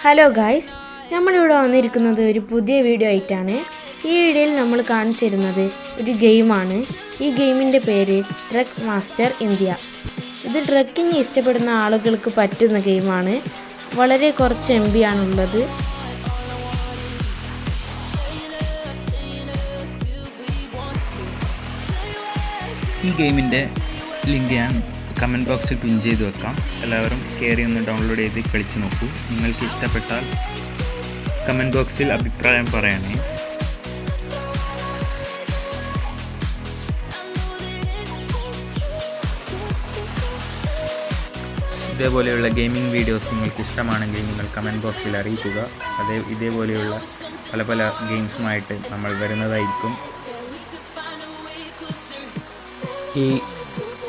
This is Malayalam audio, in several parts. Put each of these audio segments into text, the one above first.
ഹലോ ഗായ്സ്, നമ്മളിവിടെ വന്നിരിക്കുന്നത് ഒരു പുതിയ വീഡിയോ ആയിട്ടാണ്. ഈ വീഡിയോയിൽ നമ്മൾ കാണിച്ചു തരുന്നത് ഒരു ഗെയിമാണ്. ഈ ഗെയിമിൻ്റെ പേര് ട്രക്ക് മാസ്റ്റർ ഇന്ത്യ. ഇത് ട്രക്കിംഗ് ഇഷ്ടപ്പെടുന്ന ആളുകൾക്ക് പറ്റുന്ന ഗെയിമാണ്. വളരെ കുറച്ച് MB ആണുള്ളത്. ഈ ഗെയിമിൻ്റെ ലിങ്ക് ഞാൻ കമൻറ്റ് ബോക്സിൽ പിൻ ചെയ്ത് വെക്കാം. എല്ലാവരും കയറി ഒന്ന് ഡൗൺലോഡ് ചെയ്ത് കളിച്ച് നോക്കൂ. നിങ്ങൾക്ക് ഇഷ്ടപ്പെട്ടാൽ കമൻറ്റ് ബോക്സിൽ അഭിപ്രായം പറയണേ. ഇതേപോലെയുള്ള ഗെയിമിംഗ് വീഡിയോസ് നിങ്ങൾക്ക് ഇഷ്ടമാണെങ്കിൽ നിങ്ങൾ കമൻറ്റ് ബോക്സിൽ അറിയിക്കുക. ഇതേപോലെയുള്ള പല ഗെയിംസുമായിട്ട് നമ്മൾ വരുന്നതായിരിക്കും. ഈ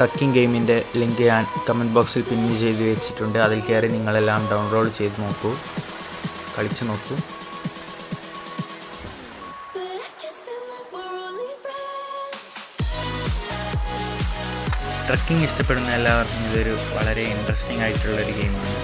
ട്രക്കിംഗ് ഗെയിമിൻ്റെ ലിങ്ക് ഞാൻ കമൻറ്റ് ബോക്സിൽ പിൻ ചെയ്ത് വെച്ചിട്ടുണ്ട്. അതിൽ കയറി നിങ്ങളെല്ലാം ഡൗൺലോഡ് ചെയ്ത് നോക്കൂ, കളിച്ച് നോക്കൂ. ട്രക്കിംഗ് ഇഷ്ടപ്പെടുന്ന എല്ലാവർക്കും ഇതൊരു വളരെ ഇൻട്രസ്റ്റിംഗ് ആയിട്ടുള്ളൊരു ഗെയിമാണ്.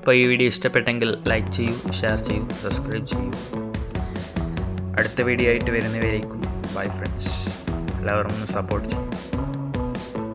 അപ്പോൾ ഈ വീഡിയോ ഇഷ്ടപ്പെട്ടെങ്കിൽ ലൈക്ക് ചെയ്യൂ, ഷെയർ ചെയ്യൂ, സബ്സ്ക്രൈബ് ചെയ്യൂ. അടുത്ത വീഡിയോ ആയിട്ട് വരുന്നവരേക്കും ബൈ ഫ്രണ്ട്സ്. എല്ലാവരും ഒന്ന് സപ്പോർട്ട് ചെയ്യും.